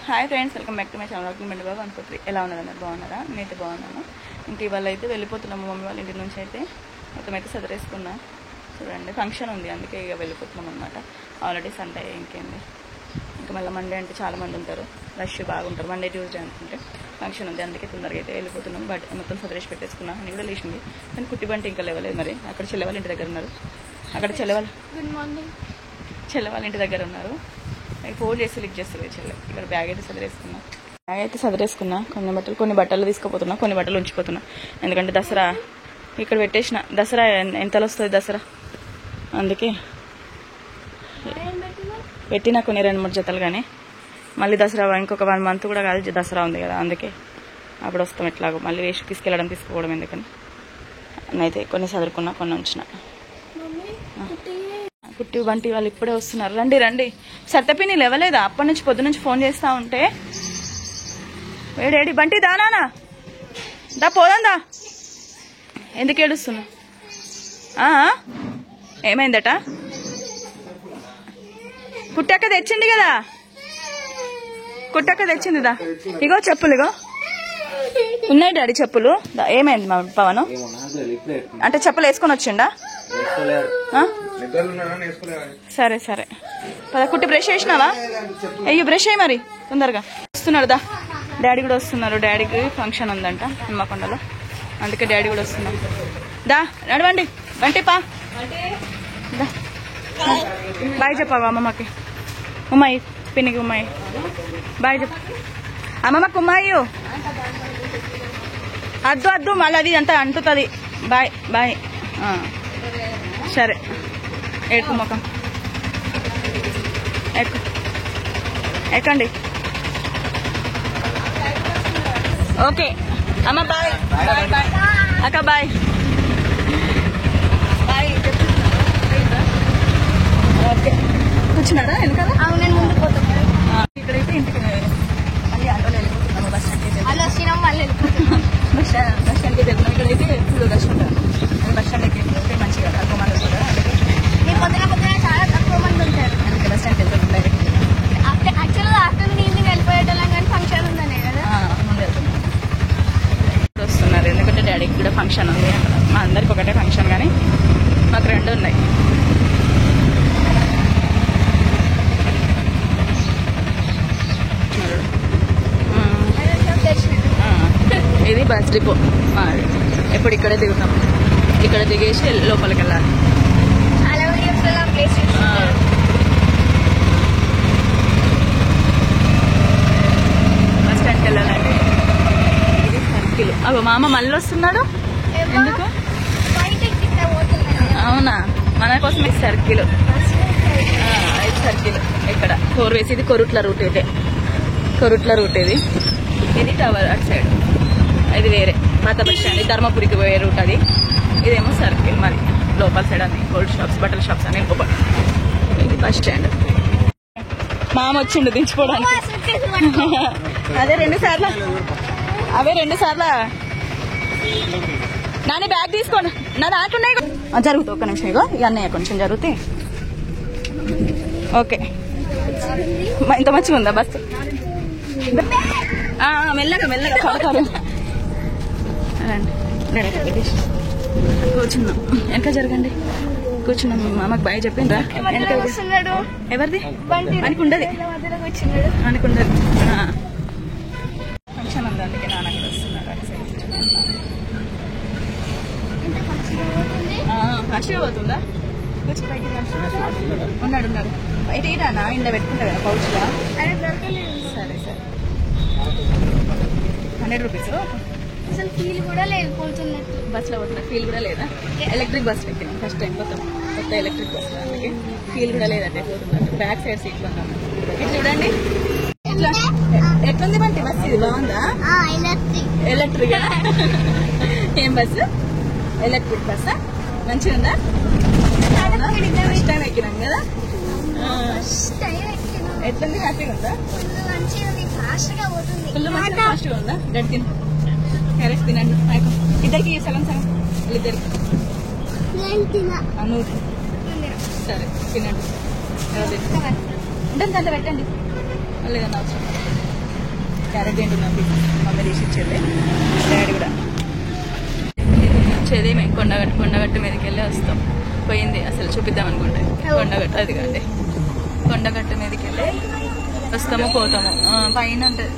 Hi friends, welcome back to my channel. మెండు బాబు అనుకోత్రి. ఎలా ఉన్నదన్నారు? బాగున్నారా? నేనైతే బాగున్నాను. ఇంక ఇవాళ అయితే వెళ్ళిపోతున్నాము మమ్మీ వాళ్ళ ఇంటి నుంచి. అయితే మొత్తం అయితే సదరేసుకున్నా. చూడండి, ఫంక్షన్ ఉంది, అందుకే ఇక వెళ్ళిపోతున్నాం అనమాట. ఆల్రెడీ సండే, ఇంకేంది ఇంకా మళ్ళీ మండే అంటే చాలా మంది ఉంటారు, రష్ బాగుంటారు. మండే ట్యూస్డే అనుకుంటే ఫంక్షన్ ఉంది, అందుకే తొందరగా అయితే వెళ్ళిపోతున్నాం. బట్ మొత్తం సదరేసి పెట్టేసుకున్నా. అని కూడా లేచింది, కానీ కుట్టి బంటి ఇంకా లేవలేదు. మరి అక్కడ చెల్లెవాళ్ళ ఇంటి దగ్గర ఉన్నారు. అక్కడ చెల్లెవాళ్ళ ఇంటి దగ్గర ఉన్నారు. ఫోన్ చేసి లిక్ చేస్తుంది చెల్లె. ఇక్కడ బ్యాగ్ అయితే సదరేసుకున్నా. కొన్ని బట్టలు తీసుకుపోతున్నా, కొన్ని బట్టలు ఉంచిపోతున్నా. ఎందుకంటే దసరా ఇక్కడ పెట్టేసిన. దసరా ఎంతలో వస్తుంది దసరా, అందుకే పెట్టినా కొన్ని 2-3 జతలు. కానీ మళ్ళీ దసరా ఇంకొక 1 మంత్ కూడా కాదు, దసరా ఉంది కదా, అందుకే అప్పుడు వస్తాం. ఎట్లాగో మళ్ళీ వేసి తీసుకోవడం ఎందుకని నేనైతే కొన్ని చదువుకున్నా, కొన్ని ఉంచిన. కుట్టి బంటి వాళ్ళు ఇప్పుడే వస్తున్నారు. రండి రండి. సత్తపిని లేవలేదా? అప్పటి నుంచి పొద్దు నుంచి ఫోన్ చేస్తా ఉంటే, వేడేడి బంటి దానా దా పోదా, ఎందుకు ఏడుస్తున్నా? ఏమైందట? కుట్టక్క తెచ్చింది కదా, కుట్టక్క తెచ్చిందిదా. ఇగో చెప్పులు, ఇగో ఉన్నాయి డాడీ చెప్పులు. ఏమైంది మా పవను? అంటే చెప్పులు వేసుకొని వచ్చిండా? సరే సరే పద. కుట్టి బ్రష్ చేసినావా? అయ్యో బ్రష్ అయ్యి మరి తొందరగా. వస్తున్నాడు దా, డాడీ కూడా వస్తున్నారు. డాడీకి ఫంక్షన్ ఉందంట హన్మకొండలో, అందుకే డాడీ కూడా వస్తున్నారు. దా నడవండి. బంటి పా, బాయ్ చెప్పావా అమ్మమ్మకి? ఉమ్మాయి పిన్నికి ఉమ్మాయి బాయ్ చెప్ప. అమ్మమ్మకి ఉమ్మాయి అద్దు మళ్ళీ అది అంతా అంటుతుంది. Bye bye. సరే ఏడుపు ముఖం ఎక్కండి. ఓకే అమ్మ బాయ్. బాయ్ బాయ్ అక్క, బాయ్ బాయ్. ఓకే కూర్చున్నాడా వెనకాల? నేను ముందు పోతాను. ఇక్కడైతే ఇంటికి మళ్ళీ ఆటోలో వెళ్ళిపోతున్నాము. బస్ స్టాండ్కి అలా వచ్చినాం, మళ్ళీ వెళ్ళిపోతున్నాం. బస్ స్టాండ్కి వెళ్తున్నాం. ఇక్కడైతే ఫుల్ రష్ ఉంటారు. బస్ స్టాండ్కి వెళ్తే మంచిగా తక్కువ మంది ఉంటారు. పొద్దున చాలా తక్కువ మంది ఉంటారు. అందుకే బస్ స్టాండ్కి వెళ్తున్నాం డైరెక్ట్. యాక్చువల్గా ఆఫ్టర్నూన్ ఈవినింగ్ వెళ్ళిపోయేటోళ్ళం, కానీ ఫంక్షన్ ఉందనే కదా ముందు వెళ్తున్నాం. వస్తున్నారు ఎందుకంటే డాడీకి కూడా ఫంక్షన్ ఉంది. మా అందరికి ఒకటే ఫంక్షన్, కానీ మాకు 2 ఉన్నాయి. ఇది బస్ డిపో. ఎప్పుడు ఇక్కడే దిగుతాం. ఇక్కడ దిగేసి లోపలికి వెళ్ళాలి. చాలా వీడియోస్లో ప్లేస్ బస్ స్టాండ్కి వెళ్ళాలండి. ఇది సర్కిల్. అగో మా అమ్మ మళ్ళీ వస్తున్నాడు. ఎందుకు? అవునా, మన కోసమే సర్కిల్. ఇది సర్కిల్. ఇక్కడ 4 వేసి ఇది కొరుట్ల రూట్. ఇదే కొరుట్ల రూట్. ఇది టవర్ అటు సైడ్. ఇది వేరే పాత బస్ స్టాండ్, ధర్మపురికి పోయే రూట్ అది. ఇదేమో సర్కిల్. మరి లోపల సైడ్ అన్ని గోల్డ్ షాప్స్, బట్టల షాప్స్ అన్ని లోపల. ఇది బస్ స్టాండ్. మామ వచ్చిండు దించుకోవడానికి. అదే 2 సార్లు నాని బ్యాగ్ తీసుకోండి. నా దాంట్లో జరుగుతాయి. ఒక్క నిమిషం. ఇగో ఇక అన్నయ్య కొంచెం జరుగుతాయి. ఓకే, ఇంత మంచిగా ఉందా బస్సు? మెల్లగా మెల్లగా కాదు. కూర్చున్నాం. వెనక జరగండి. కూర్చున్నాం. మామకు బాయ్ చెప్పిండ్రా? ఎవరిది అనుకుండది, అనుకుండదు. ఫంక్షన్ ఉంది, అందుకే నాన్న కూడా వస్తున్నాడు. హర్షి పోతుందా? ఉన్నాడు బయట. ఏనా ఇంట్లో పెట్టుకుంటా కదా పౌచ్లో. సరే సరే 100 రూపీస్. అసలు ఫీల్ కూడా లేదు పోతున్నట్టు. బస్సులో పోతున్నా ఫీల్ కూడా లేదా? ఎలక్ట్రిక్ బస్ ఎక్కినాం ఫస్ట్ టైం. కొత్త ఎలక్ట్రిక్ బస్, అందుకే ఫీల్ కూడా లేదంటే పోతున్నట్టు. బ్యాక్ సైడ్ సీట్లు ఉన్నాం. ఇది చూడండి ఇట్లా ఎట్లుంది బంటి బస్? ఇది బాగుందా? ఎలక్ట్రిక్. ఏం బస్సు? ఎలక్ట్రిక్ బస్సా? మంచిగా ఉందా? ఫస్ట్ టైం ఎక్కినాం కదా. ఎట్లుంది? హ్యాపీగా ఉందా? ఫుల్ మంచిగా ఫాస్ట్గా ఉందా? గడి తిను, క్యారెట్ తినండి. ఇద్దరికి సగం సగం, ఇద్దరికి. సరే తినండి. ఉంటుంది అంత పెట్టండి, లేదన్నా అవసరం. క్యారెట్ తింటున్నాం, మమ్మీ తీసి ఇచ్చేది, డాడీ కూడా వచ్చేది. మేము కొండగట్టు మీదకి వెళ్ళి వస్తాం. పోయింది అసలు చూపిద్దాం అనుకుంటే కొండగట్టు, అది కాదు కొండగట్టు మీదకి వెళ్ళి వస్తాము పోతాము. పైన ఉంటుంది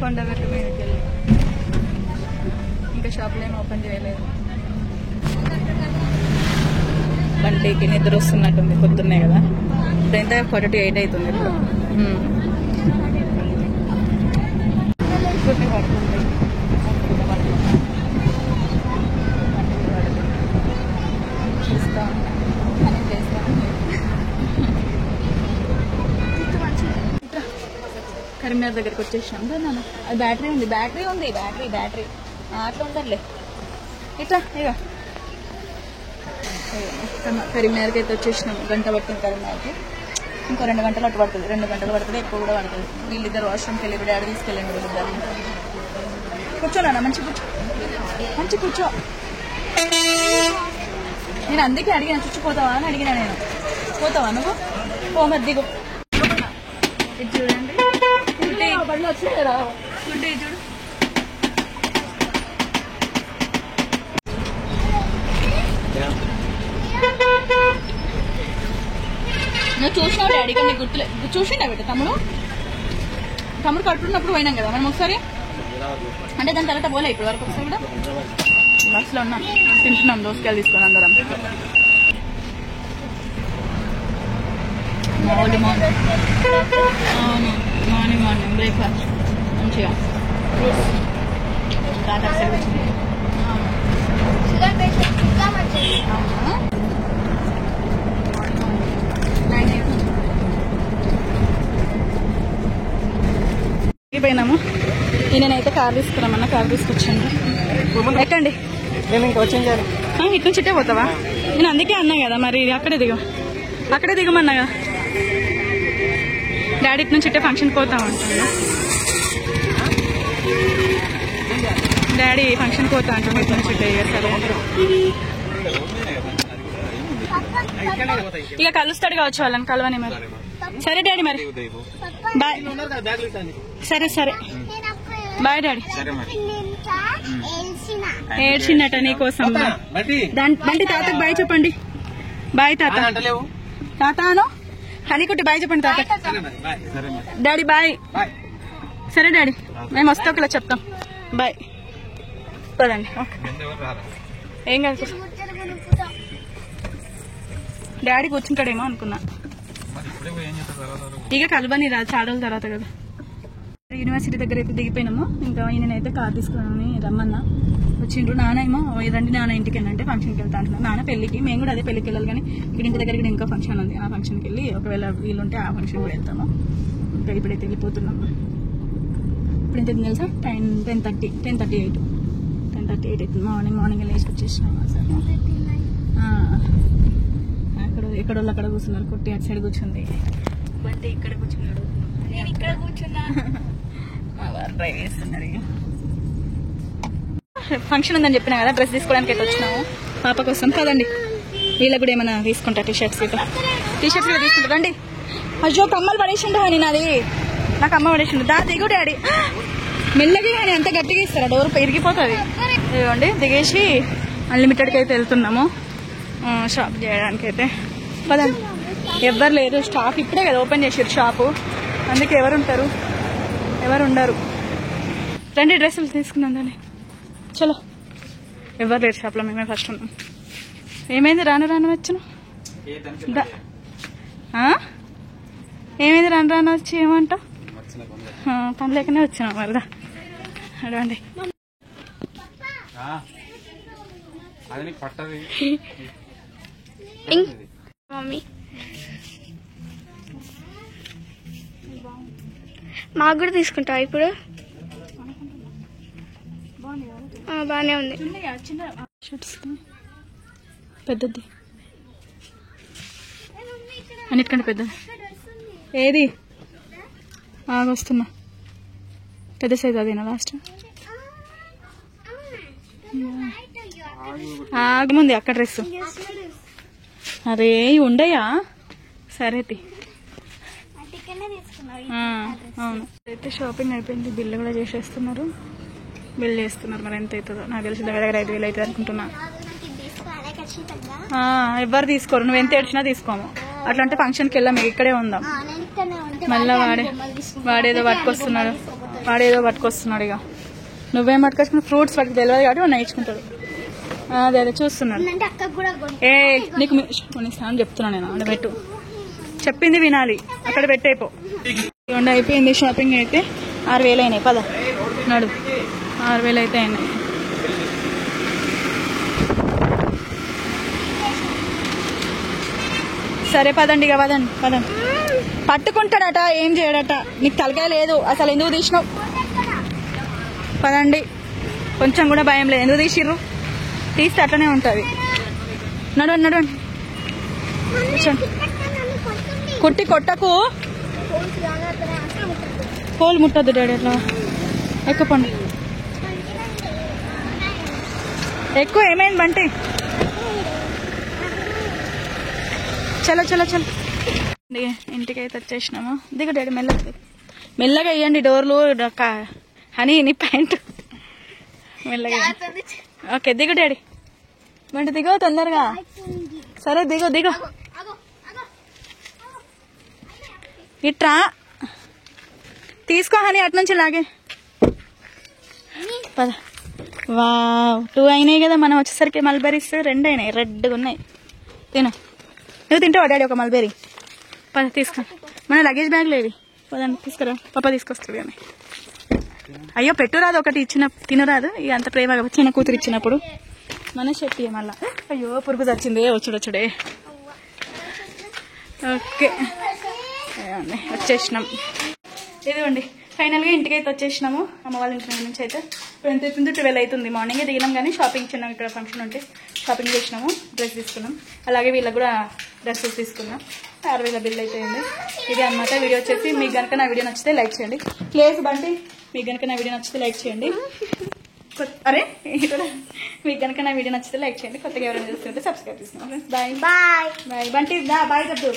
కొండగట్టు మీదకి వెళ్ళి. ఇంకా షాపులు ఏమి ఓపెన్ చేయలేదు. బండికి నిద్ర వస్తున్నట్టుంది, పొద్దున్నే కదా. ఎంత 48 అవుతుంది ఇప్పుడు. కరీంనగర్ దగ్గరికి వచ్చేసాం కదా. అది బ్యాటరీ ఉంది బ్యాటరీ అట్లా ఉంటుందిలే. ఇట్లా ఇక కరీంనగర్కి అయితే వచ్చేసినాం. గంట పట్టింది కరీంనగర్కి. ఇంకో 2 గంటలు అటు పడుతుంది, 2 గంటలు పడుతుంది, ఎక్కువ కూడా పడుతుంది. వీళ్ళిద్దరు వాష్రూమ్కి వెళ్ళి డాడీ తీసుకెళ్ళండి. వీళ్ళిద్దరు కూర్చోనా, మంచి కూర్చో. నేను అందుకే అడిగిన, చుచ్చిపోతావా అని అడిగినా నేను. పోతావా నువ్వు? ఓ మరి దిగు. ఇది చూడండి, బండ్లు వచ్చినాయి కదా, గుడ్డి చూడు. నువ్వు చూసినావు డాడీ, కానీ గుర్తులే. చూసిండా బిడ్డ తమ్ముడు కట్టున్నప్పుడు పోయినాం కదా మనం ఒకసారి. అంటే దాని తర్వాత పోలే ఇప్పుడు వరకు ఒకసారి కూడా. బస్సులో ఉన్నాం, తింటున్నాం దోసకాయలు తీసుకొని అందరం. మార్నింగ్ బ్రేక్ఫాస్ట్ మంచిగా పోయినాము. నేనైతే కార్ తీసుకురామన్నా, కార్ తీసుకొచ్చాను. ఎక్కండి. ఇటు నుంచి ఇట్టే పోతావా? నేను అందుకే అన్నా కదా, మరి అక్కడే దిగమన్నా కదా. డాడీ ఇటు నుంచి ఇట్టే ఫంక్షన్కి పోతామంటున్నా. డాడీ ఫంక్షన్కి పోతా అంటున్నా, ఇటు నుంచి ఇట్టే. ఇక కలుస్తాడు కావచ్చు, వాళ్ళని కలవని మరి. సరే డాడీ మరి బాయ్. సరే బాయ్ డాడీ. ఏడ్చిందట నీకోసం. బండి తాతకు బాయ్ చెప్పండి. బాయ్ తాతాను హనీకుట్టి బాయ్ చెప్పండి తాత. Daddy bye. సరే డాడీ, మేము వస్తాం చెప్తాం. బాయ్. పదండి. ఏం కాదు, డాడీ కూర్చుంటాడేమో అనుకున్నా. ఇక కలవని రా, చాలా రోజుల తర్వాత కదా. యూనివర్సిటీ దగ్గర అయితే దిగిపోయినాము. ఇంకా ఈయనైతే కార్ తీసుకుని రమ్మన్నా వచ్చిండ్రు. నాన్న ఏమో రండి నాన్న ఇంటికి అంటే ఫంక్షన్కి వెళ్తా అంటున్నాను. నాన్న పెళ్లికి, మేము కూడా అదే పెళ్లికి వెళ్ళాలి. కానీ ఇక్కడ ఇంటి దగ్గర ఇంకా ఫంక్షన్ ఉంది, ఆ ఫంక్షన్కి వెళ్ళి ఒకవేళ వీళ్ళుంటే ఆ ఫంక్షన్ కూడా వెళ్తాము. ఇంకా ఇప్పుడైతే వెళ్ళిపోతున్నాము. ఇప్పుడు ఎంత తెలుసా, 10:38 అవుతుంది. మార్నింగ్ లేచి వచ్చేసినాము. ఎక్కడ వాళ్ళు అక్కడ కూర్చున్నారు. కొట్టి అటు సైడ్ కూర్చుంది, బండి ఇక్కడ కూర్చున్నాడు, నేను ఇక్కడ కూర్చున్నా. డ్రైవ్ చేస్తున్నారు. ఫంక్షన్ ఉందని చెప్పినా కదా, డ్రెస్ తీసుకోవడానికి అయితే వచ్చినాము పాప కోసం. కదండి, వీళ్ళకి కూడా ఏమైనా తీసుకుంటా, టీషర్ట్స్ కూడా తీసుకుంటా. రండి. అయ్యో కమ్మలు పడేసిండు అని, నాది నాకు అమ్మ పడేసిండు. దిగు డాడీ, మెల్లగా కానీ అంత గట్టిగా ఇస్తారా, డోర్ పెరిగిపోతుంది. ఇదిగోండి, దిగేసి అన్లిమిటెడ్కి అయితే వెళ్తున్నాము షాప్ చేయడానికి అయితే. పదండి. ఎవ్వరు లేరు, స్టాక్ ఇప్పుడే కదా ఓపెన్ చేసారు షాపు, అందుకే ఎవరు ఉండరు. రండి డ్రెస్సులు తీసుకున్నాం దాన్ని. చలో, ఎవరు లేరు షాప్లో, మేమే ఫస్ట్ ఉన్నాం. ఏమైంది రాను వచ్చాను? ఏమైంది రాను వచ్చి ఏమంటావు? పని లేకనే వచ్చినాం మరదా. అడవండి. మమ్మీ మాకు కూడా తీసుకుంటావా ఇప్పుడు? బాగానే ఉంది. పెద్దది అన్నిటికంటే పెద్దది ఏది? వస్తున్నా, పెద్ద సైజ్ అదేనా లాస్ట్? ఆగముంది అక్కడ డ్రెస్. అరే ఉండయా? సరే అవును. అయితే షాపింగ్ అయిపోయింది, బిల్లు కూడా చేసేస్తున్నారు. బిల్ చేస్తున్నారు, మరి ఎంత అవుతుందో నాకు తెలిసి దగ్గర 5,000 అవుతుంది అనుకుంటున్నా. ఎవరు తీసుకోరు, నువ్వు ఎంత ఏడ్చినా తీసుకోము. అట్లంటే ఫంక్షన్కి వెళ్ళాము, ఇక్కడే ఉందాం. మళ్ళీ వాడేదో పట్టుకొస్తున్నాడు. ఇక నువ్వేం పట్టుకొచ్చుకున్నావు? ఫ్రూట్స్ వాటికి తెలియదు కాబట్టి వాడు నేర్చుకుంటాడు. అదే చూస్తున్నాడు. నీకు అని చెప్తున్నాను నేను. అక్కడ పెట్టు, చెప్పింది వినాలి, అక్కడ పెట్టేపో. ఇవ్వండి, అయిపోయింది షాపింగ్ అయితే. 6,000 అయినాయి. పద నడు, 6,000 అయితే అయినాయి. సరే పదండి, ఇక పదండి. పట్టుకుంటాడట, ఏం చేయడట. నీకు తలకాయ లేదు అసలు, ఎందుకు తీసినావు? పదండి, కొంచెం కూడా భయం లేదు. ఎందుకు తీసిర్రు? తీస్తే అట్లనే ఉంటుంది. నడవండి. కుట్టి కొట్టకు, కోలు ముట్టద్దు డాడీ. అట్లా ఎక్కుపండి, ఎక్కువ. ఏమైంది బంటి? చలో ఇంటికి అయితే వచ్చేసినాము. దిగు డాడీ, మెల్లగా వేయండి డోర్లు. హనీ నీ ప్యాంటు మెల్లగా. ఓకే, దిగు డాడీ. బంటి దిగో తొందరగా. సరే దిగు. ఇట్రా తీసుకో హనీ, అటు నుంచి లాగే. పద. వావ్, 2 అయినాయి కదా. మనం వచ్చేసరికి మల్బెరీస్ 2 అయినాయి, రెడ్గా ఉన్నాయి. నువ్వు తింటావా డాడీ ఒక మల్బెరీ? పద తీసుకో. మన లగేజ్ బ్యాగ్లో ఇవి. పదండి తీసుకురా, పాప తీసుకొస్తాడు. కానీ అయ్యో పెట్టురాదు, ఒకటి తినరాదు. ఇక అంత ప్రేమగా చిన్న కూతురు ఇచ్చినప్పుడు మన చెట్టు మళ్ళా. అయ్యో పురుగు తెచ్చిందే, వచ్చుడే. ఓకే వచ్చేసినాం. ఇదిగోండి ఫైనల్గా ఇంటికి అయితే వచ్చేసినాము. అమ్మ వాళ్ళ ఇంటి నుంచి అయితే. ఇప్పుడు ఎంత అవుతుంది? 12 అవుతుంది. మార్నింగే దిగినాం, కానీ షాపింగ్ చిన్నాం. ఇక్కడ ఫంక్షన్ ఉంటే షాపింగ్ చేసినాము, డ్రెస్ తీసుకున్నాం. అలాగే వీళ్ళకి కూడా డ్రెస్సెస్ తీసుకున్నాం. 6,000 బిల్ అయితే ఉంది. ఇది అన్నమాట వీడియో వచ్చేసి. మీకు కనుక నా వీడియో నచ్చితే లైక్ చేయండి. ప్లీజ్ బంటి, మీకు కనుక నా వీడియో నచ్చితే లైక్ చేయండి. మీకు కనుక నా వీడియో నచ్చితే లైక్ చేయండి. కొత్తగా ఎవరైనా చూస్తుంటే సబ్స్క్రైబ్ చేసుకున్నాం ఫ్రెండ్స్. బాయ్ బంటి, బాయ్ చెప్పు.